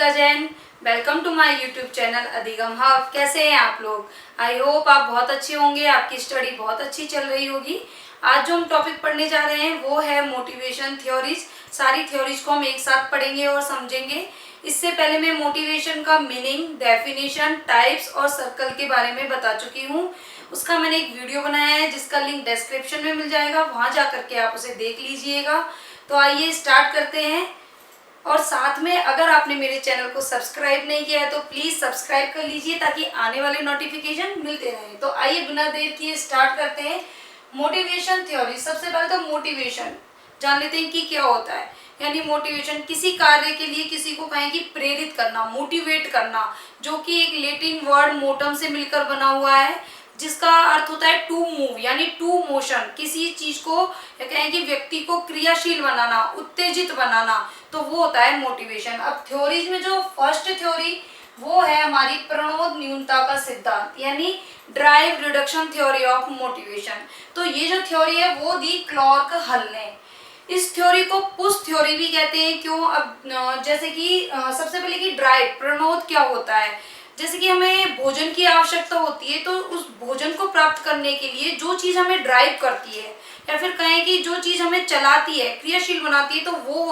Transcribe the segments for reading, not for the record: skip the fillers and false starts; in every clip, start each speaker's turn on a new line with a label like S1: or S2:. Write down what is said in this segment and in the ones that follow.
S1: Anushka Jain. Welcome to my YouTube channel Adhigam hub. कैसे हैं आप लोग? आई होप आप बहुत अच्छे होंगे, आपकी स्टडी बहुत अच्छी चल रही होगी। आज जो हम टॉपिक पढ़ने जा रहे हैं वो है मोटिवेशन थ्योरीज। सारी थ्योरीज को हम एक साथ पढ़ेंगे और समझेंगे। इससे पहले मैं मोटिवेशन का मीनिंग, डेफिनेशन, टाइप्स और सर्कल के बारे में बता चुकी हूँ। उसका मैंने एक वीडियो बनाया है जिसका लिंक डिस्क्रिप्शन में मिल जाएगा, वहां जा करके आप उसे देख लीजिएगा। तो आइए स्टार्ट करते हैं। और साथ में अगर आपने मेरे चैनल को सब्सक्राइब नहीं किया है तो प्लीज सब्सक्राइब कर लीजिए ताकि आने वाले नोटिफिकेशन मिलते रहें। तो आइए बिना देर किए स्टार्ट करते हैं। Motivation theory. सबसे पहले तो मोटिवेशन जान लेते हैं कि क्या होता है। यानी मोटिवेशन किसी कार्य के लिए किसी को कहें कि प्रेरित करना, मोटिवेट करना, जो कि एक लैटिन वर्ड मोटम से मिलकर बना हुआ है, जिसका अर्थ होता है टू मूव, यानी टू मोशन। किसी चीज को या कहें कि व्यक्ति को क्रियाशील बनाना, उत्तेजित बनाना, तो वो होता है मोटिवेशन। अब थ्योरीज में जो फर्स्ट थ्योरी वो है हमारी प्रणोद न्यूनता का सिद्धांत, यानी drive reduction theory of motivation. तो ये जो थ्योरी है वो दी क्लॉर्क हल ने। इस थ्योरी को पुश थ्योरी भी कहते हैं। क्यों? अब जैसे कि सबसे पहले कि ड्राइव, प्रणोद क्या होता है। जैसे कि हमें भोजन की आवश्यकता होती है, तो उस भोजन को प्राप्त करने के लिए जो चीज हमें ड्राइव करती है या फिर कहें कि जो चीज हमें चलाती है, क्रियाशील बनाती है, तो वो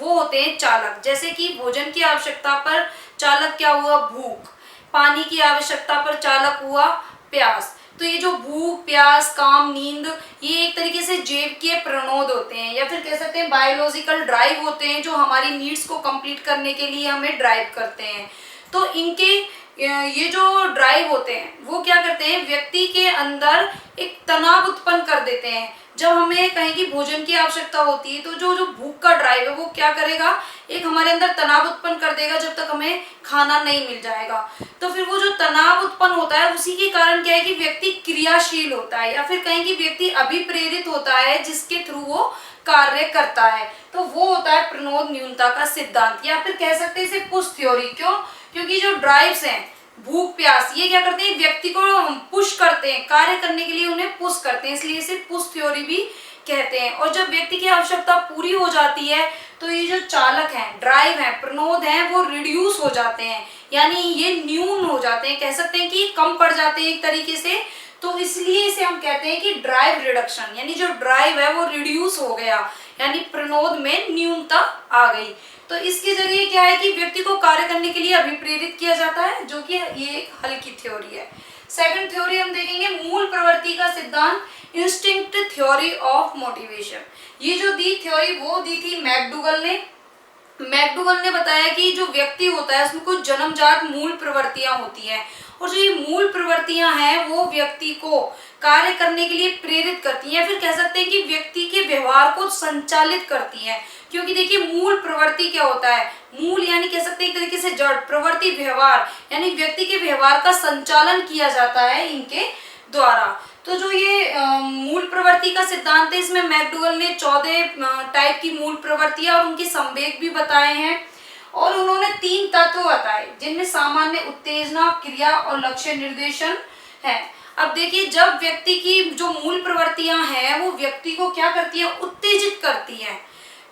S1: होते हैं चालक। जैसे कि भोजन की आवश्यकता पर चालक क्या हुआ? भूख। पानी की आवश्यकता पर चालक हुआ प्यास। तो ये जो भूख, प्यास, काम, नींद, ये एक तरीके से जीव के प्रणोद होते हैं, या फिर कह सकते हैं बायोलॉजिकल ड्राइव होते हैं, जो हमारी नीड्स को कंप्लीट करने के लिए हमें ड्राइव करते हैं। तो इनके ये जो ड्राइव होते हैं वो क्या करते हैं? व्यक्ति के अंदर एक तनाव उत्पन्न कर देते हैं। जब हमें कहीं की भोजन की आवश्यकता होती है तो जो भूख का ड्राइव है वो क्या करेगा? एक हमारे अंदर तनाव उत्पन्न कर देगा जब तक हमें खाना नहीं मिल जाएगा। तो फिर वो जो तनाव उत्पन्न होता है उसी के कारण क्या है कि व्यक्ति क्रियाशील होता है, या फिर कहीं कि व्यक्ति अभिप्रेरित होता है, जिसके थ्रू वो कार्य करता है। तो वो होता है प्रणोद न्यूनता का सिद्धांत, या फिर कह सकते हैं इसे पुश थ्योरी। क्यों? क्योंकि जो ड्राइव्स हैं, भूख, प्यास, ये क्या करते हैं? व्यक्ति को पुश करते हैं, कार्य करने के लिए उन्हें पुश करते हैं, इसलिए इसे पुश थ्योरी भी कहते हैं। और जब व्यक्ति की आवश्यकता पूरी हो जाती है तो ये जो चालक हैं, ड्राइव हैं, प्रणोद हैं, वो रिड्यूस हो जाते हैं, यानी ये न्यून हो जाते हैं, कह सकते हैं कि कम पड़ जाते हैं एक तरीके से। तो इसलिए इसे हम कहते हैं कि ड्राइव रिडक्शन, यानी जो ड्राइव है वो रिड्यूस हो गया, यानी प्रणोद में न्यूनता आ गई। तो इसके जरिए क्या है कि व्यक्ति को कार्य करने के लिए अभिप्रेरित किया जाता है, जो कि ये एक हल की थ्योरी है। सेकंड थ्योरी हम देखेंगे मूल प्रवृत्ति का सिद्धांत, इंस्टिंक्ट थ्योरी ऑफ मोटिवेशन। ये जो दी थ्योरी वो दी थी मैकडूगल ने। मैकडूगल ने बताया कि जो व्यक्ति होता है उसमें कुछ जन्मजात मूल प्रवृत्तियां होती हैं, और जो ये मूल प्रवृत्तियां हैं वो व्यक्ति को कार्य करने के लिए प्रेरित करती हैं, फिर कह सकते हैं कि व्यक्ति के व्यवहार को संचालित करती हैं। क्योंकि देखिए मूल प्रवृत्ति क्या होता है? मूल यानी कह सकते हैं एक तरीके से जड़, प्रवृत्ति व्यवहार, यानी व्यक्ति के व्यवहार का संचालन किया जाता है इनके द्वारा। तो जो ये मूल प्रवृत्ति का सिद्धांत है, इसमें मैकडूगल ने 14 टाइप की मूल प्रवृत्तियां और उनके संवेग भी बताए हैं, और उन्होंने 3 तत्व बताए जिनमें सामान्य, उत्तेजना, क्रिया और लक्ष्य निर्देशन है। अब देखिए जब व्यक्ति की जो मूल प्रवृत्तियां हैं वो व्यक्ति को क्या करती है? उत्तेजित करती है।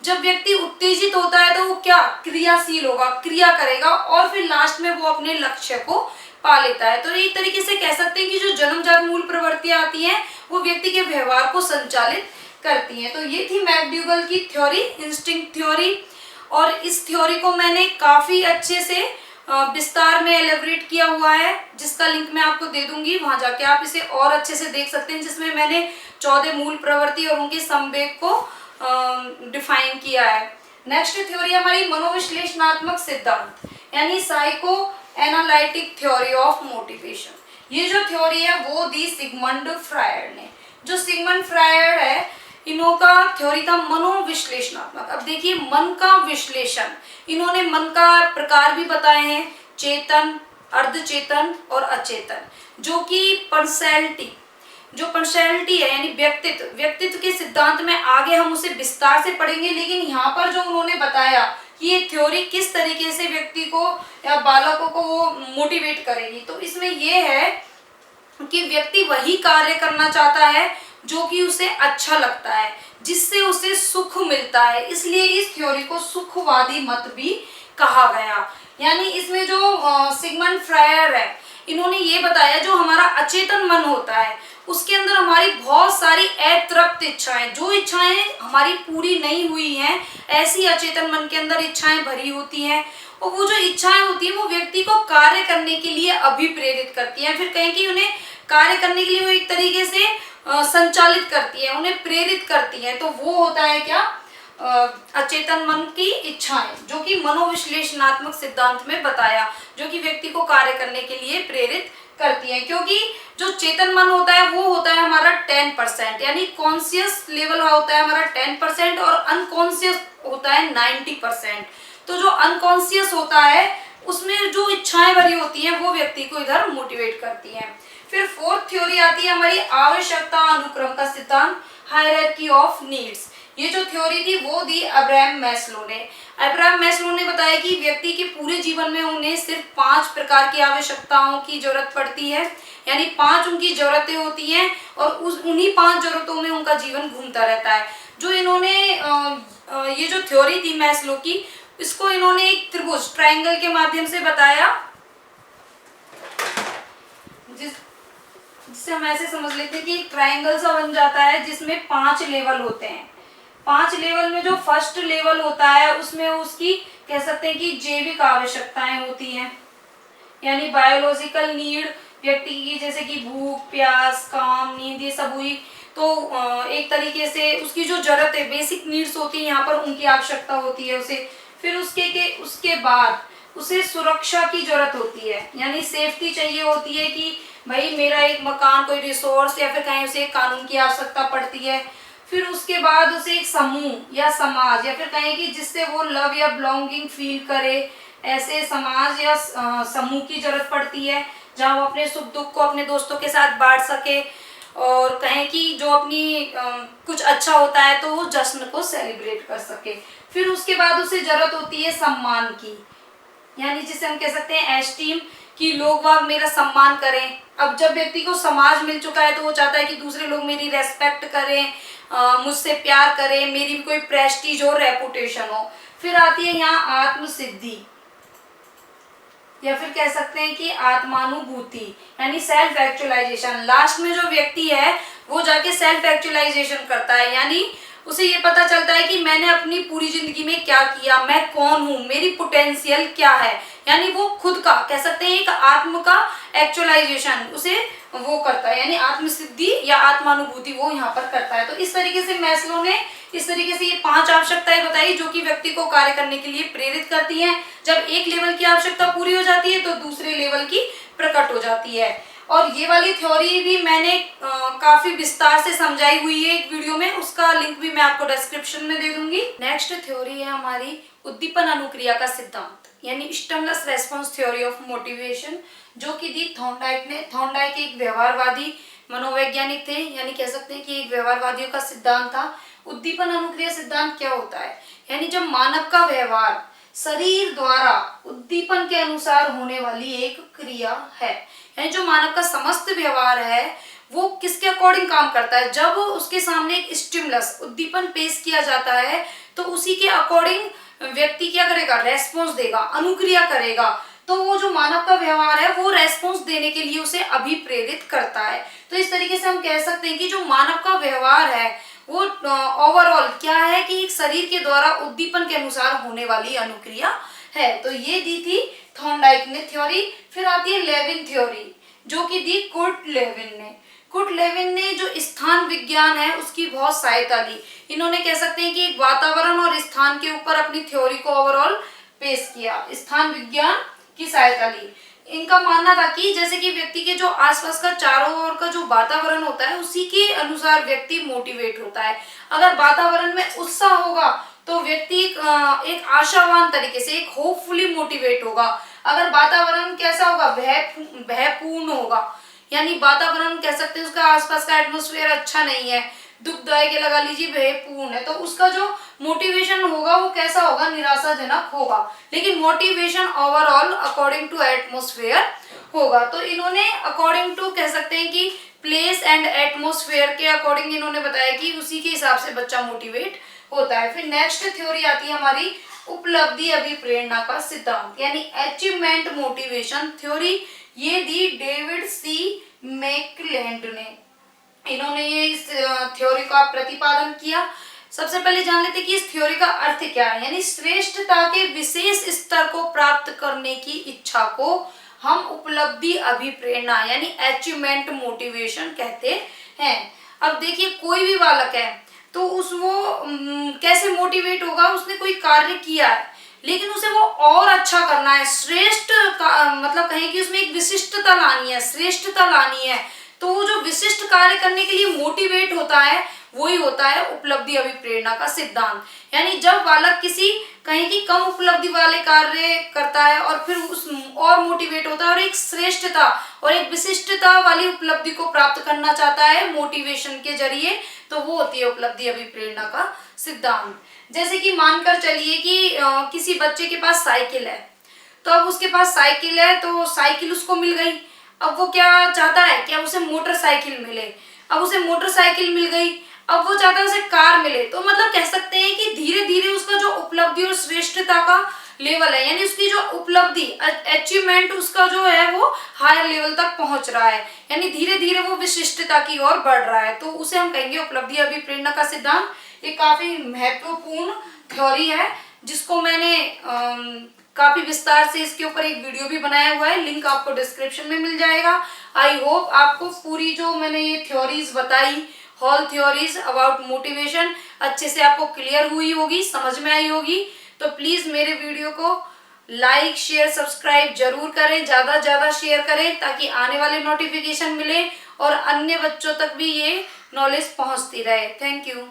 S1: जब व्यक्ति उत्तेजित होता है तो वो क्या? क्रियाशील होगा, क्रिया करेगा, और फिर लास्ट में वो अपने लक्ष्य को पा लेता है। तो एक तरीके से कह सकते हैं कि जो जन्मजात मूल प्रवृत्तियां आती हैं वो व्यक्ति के व्यवहार को संचालित करती हैं। तो ये थी मैकडूगल की थ्योरी, इंस्टिंक्ट थ्योरी। और इस थ्योरी को मैंने काफी अच्छे से विस्तार में एलेबरेट किया हुआ है, जिसका लिंक मैं आपको दे दूंगी, वहां जाके आप इसे और अच्छे से देख सकते हैं, जिसमें मैंने 14 मूल प्रवृत्ति और उनके संवेग को डिफाइन किया है। नेक्स्ट थ्योरी हमारी मनोविश्लेषणात्मक सिद्धांत, यानी psycho analytic theory of motivation. ये जो थ्योरी है वो दी सिगमंड फ्रायड ने। जो सिगमंड फ्रायड है, इनका थ्योरी था मनोविश्लेषणात्मक। अब देखिए मन का विश्लेषण, इन्होंने मन का प्रकार भी बताए हैं, चेतन, अर्धचेतन और अचेतन। जो कि पर्सनैलिटी, जो पर्सनैलिटी है यानी व्यक्तित्व के सिद्धांत में आगे हम उसे विस्तार से पढ़ेंगे, लेकिन यहाँ पर जो उन्होंने बताया कि ये थ्योरी किस तरीके से व्यक्ति को या बालकों को वो मोटिवेट करेगी, तो इसमें ये है कि व्यक्ति वही कार्य करना चाहता है जो कि उसे अच्छा लगता है, जिससे उसे सुख मिलता है। इसलिए इस थ्योरी को सुखवादी मत भी कहा गया। यानी इसमें जो सिगमंड फ्रायर है, इन्होंने ये बताया जो हमारा अचेतन मन होता है उसके अंदर हमारी बहुत सारी अतृप्त इच्छाएं, जो इच्छाएं हमारी पूरी नहीं हुई हैं, ऐसी अचेतन मन के अंदर इच्छाएं भरी होती हैं। और वो जो इच्छाएं होती हैं वो व्यक्ति को कार्य करने के लिए अभिप्रेरित करती हैं, फिर कहें कि उन्हें कार्य करने के लिए वो एक तरीके से संचालित करती है, उन्हें प्रेरित करती है। तो वो होता है क्या, अचेतन मन की इच्छाएं, जो कि मनोविश्लेषणात्मक सिद्धांत में बताया, जो कि व्यक्ति को कार्य करने के लिए प्रेरित करती हैं। क्योंकि जो चेतन मन होता है वो होता है हमारा 10%, यानी कॉन्शियस लेवल होता है हमारा 10% और अनकॉन्शियस होता है 90%। तो जो अनकॉन्शियस होता है उसमें जो इच्छाएं भरी होती हैं वो व्यक्ति को इधर मोटिवेट करती हैं। फिर फोर्थ थ्योरी आती है हमारी आवश्यकता अनुक्रम का सिद्धांत, हायरार्की ऑफ नीड्स। ये जो थ्योरी थी वो दी अब्राहम मैस्लो ने। अब्राहम मैस्लो ने बताया कि व्यक्ति के पूरे जीवन में उन्हें सिर्फ 5 प्रकार की आवश्यकताओं की जरूरत पड़ती है, यानी 5 उनकी जरूरतें होती हैं और उन्हीं 5 जरूरतों में उनका जीवन घूमता रहता है। जो इन्होंने ये जो थ्योरी थी मैस्लो की, इसको इन्होंने एक त्रिभुज ट्रायंगल के माध्यम से बताया, जिससे हम ऐसे समझ लेते हैं कि एक ट्रायंगल सा बन जाता है जिसमें 5 लेवल होते हैं। 5 लेवल में जो फर्स्ट लेवल होता है उसमें उसकी कह सकते हैं कि जैविक आवश्यकताएं होती हैं, यानी बायोलॉजिकल नीड व्यक्ति की, जैसे कि भूख, प्यास, काम, नींद, ये सब हुई। तो एक तरीके से उसकी जो जरूरत है, बेसिक नीड्स होती है, यहाँ पर उनकी आवश्यकता होती है उसे। फिर उसके बाद उसे सुरक्षा की जरूरत होती है, यानी सेफ्टी चाहिए होती है कि भाई मेरा एक मकान, कोई रिसोर्स या फिर कहीं उसे कानून की आवश्यकता पड़ती है। फिर उसके बाद उसे एक समूह या समाज या फिर कहें कि जिससे वो लव या बिलोंगिंग फील करे, ऐसे समाज या समूह की जरूरत पड़ती है जहाँ वो अपने सुख दुख को अपने दोस्तों के साथ बांट सके, और कहें कि जो अपनी कुछ अच्छा होता है तो वो जश्न को सेलिब्रेट कर सके। फिर उसके बाद उसे जरूरत होती है सम्मान की, यानी जिसे हम कह सकते हैं एस्टीम, कि लोग वाग मेरा सम्मान करें। अब जब व्यक्ति को समाज मिल चुका है तो वो चाहता है कि दूसरे लोग मेरी रेस्पेक्ट करें, मुझसे प्यार करें, मेरी भी कोई प्रेस्टीज हो, रेपुटेशन हो। फिर आती है यहाँ आत्मसिद्धि, या फिर कह सकते हैं कि आत्मानुभूति, यानी सेल्फ एक्चुअलाइजेशन। लास्ट में जो व्यक्ति है वो जाके सेल्फ एक्चुअलाइजेशन करता है, यानी उसे ये पता चलता है कि मैंने अपनी पूरी जिंदगी में क्या किया, मैं कौन हूँ, मेरी पोटेंशियल क्या है, यानी वो खुद का कह सकते हैं एक आत्म का एक्चुअलाइजेशन उसे वो करता है, यानी आत्मसिद्धि या आत्मानुभूति वो यहाँ पर करता है। तो इस तरीके से मैस्लो ने इस तरीके से ये 5 आवश्यकताएं बताई जो कि व्यक्ति को कार्य करने के लिए प्रेरित करती हैं। जब एक लेवल की आवश्यकता पूरी हो जाती है तो दूसरे लेवल की प्रकट हो जाती है। और ये वाली थ्योरी भी मैंने काफी विस्तार से समझाई हुई है एक वीडियो में, उसका लिंक भी मैं आपको डिस्क्रिप्शन में दे दूंगी। नेक्स्ट थ्योरी है हमारी उद्दीपन अनुक्रिया का सिद्धांत, यानी stimulus response theory of motivation, जो कि दी थॉर्नडाइक ने। थॉर्नडाइक एक व्यवहारवादी मनोवैज्ञानिक थे, यानी कह सकते हैं कि एक व्यवहारवादियों का सिद्धांत था। उद्दीपन अनुक्रिया सिद्धांत क्या होता है, यानी जब मानव का व्यवहार शरीर द्वारा उद्दीपन के अनुसार होने वाली एक क्रिया है, यानी जो मानव का समस्त व्यवहार है वो किसके अकॉर्डिंग काम करता है, जब उसके सामने एक स्टिमुलस उद्दीपन पेश किया जाता है तो उसी के अकॉर्डिंग व्यक्ति क्या करेगा, रेस्पॉन्स देगा, अनुक्रिया करेगा। तो वो जो मानव का व्यवहार है वो रेस्पॉन्स देने के लिए उसे अभिप्रेरित करता है। तो इस तरीके से हम कह सकते हैं कि जो मानव का व्यवहार है वो ओवरऑल क्या है कि एक शरीर के द्वारा उद्दीपन के अनुसार होने वाली अनुक्रिया है। तो ये दी थी थॉर्नडाइक ने थ्योरी। फिर आती है लेविन थ्योरी, जो कि दी कुर्ट लेविन ने। कुर्ट लेविन ने जो स्थान विज्ञान है उसकी बहुत सहायता ली। इन्होंने कह सकते हैं कि एक वातावरण और स्थान के ऊपर अपनी थ्योरी को ओवरऑल पेश किया, स्थान विज्ञान की सहायता ली। इनका मानना था कि जैसे कि व्यक्ति के जो आसपास का चारों ओर का जो वातावरण होता है उसी के अनुसार व्यक्ति मोटिवेट होता है। अगर वातावरण में उत्साह होगा तो व्यक्ति एक आशावान तरीके से, एक होपफुली मोटिवेट होगा। अगर वातावरण कैसा होगा, भयपूर्ण होगा, यानी वातावरण कह सकते हैं उसका आसपास का एटमॉस्फेयर अच्छा नहीं है, दुखदायक लगा लीजिए, भयपूर्ण है, तो उसका जो मोटिवेशन होगा वो कैसा होगा, निराशाजनक होगा। लेकिन motivation overall according to atmosphere होगा। तो इन्होंने अकॉर्डिंग टू कह सकते हैं कि प्लेस एंड एटमॉस्फेयर के अकॉर्डिंग इन्होंने बताया कि उसी के हिसाब से बच्चा मोटिवेट होता है। फिर नेक्स्ट थ्योरी आती है हमारी उपलब्धि अभिप्रेरणा का सिद्धांत यानी अचीवमेंट मोटिवेशन थ्योरी, ये दी डेविड सी मैकलेलैंड ने। इन्होंने ये इस थ्योरी का प्रतिपादन किया। सबसे पहले जान लेते हैं कि इस थ्योरी का अर्थ क्या है। यानी श्रेष्ठता के विशेष स्तर को प्राप्त करने की इच्छा को हम उपलब्धि अभिप्रेरणा यानी अचीवमेंट मोटिवेशन कहते हैं। अब देखिए कोई भी बालक है तो वो कैसे मोटिवेट होगा, उसने कोई कार्य किया है लेकिन उसे वो और अच्छा करना है, श्रेष्ठ मतलब कहें कि उसमें एक विशिष्टता लानी है, श्रेष्ठता लानी है, तो वो जो विशिष्ट कार्य करने के लिए मोटिवेट होता है वही होता है उपलब्धि अभिप्रेरणा का सिद्धांत। यानी जब बालक किसी कहीं की कम उपलब्धि वाले कार्य करता है और फिर उस और मोटिवेट होता है और एक श्रेष्ठता और एक विशिष्टता वाली उपलब्धि को प्राप्त करना चाहता है मोटिवेशन के जरिए, तो वो होती है उपलब्धि अभिप्रेरणा का सिद्धांत। जैसे कि मानकर चलिए कि किसी बच्चे के पास साइकिल है, तो अब उसके पास साइकिल है तो साइकिल उसको मिल गई। अब वो क्या चाहता है कि अब उसे मोटरसाइकिल मिले। अब उसे मोटरसाइकिल मिल गई, अब वो चाहता है उसे कार मिले। तो मतलब कह सकते हैं कि धीरे धीरे उसका जो उपलब्धि और श्रेष्ठता का लेवल है यानी उसकी जो उपलब्धि अचीवमेंट उसका जो है वो हायर लेवल तक पहुंच रहा है, यानी धीरे धीरे वो विशिष्टता की ओर बढ़ रहा है, तो उसे हम कहेंगे उपलब्धि अभिप्रेरणा का सिद्धांत। ये काफी महत्वपूर्ण थ्योरी है जिसको मैंने काफी विस्तार से इसके ऊपर एक वीडियो भी बनाया हुआ है, लिंक आपको डिस्क्रिप्शन में मिल जाएगा। आई होप आपको पूरी जो मैंने ये थ्योरीज बताई, होल थ्योरीज अबाउट मोटिवेशन, अच्छे से आपको क्लियर हुई होगी, समझ में आई होगी। तो प्लीज मेरे वीडियो को लाइक शेयर सब्सक्राइब जरूर करें, ज्यादा से ज्यादा शेयर करें ताकि आने वाले नोटिफिकेशन मिले और अन्य बच्चों तक भी ये नॉलेज पहुंचती रहे। Thank you.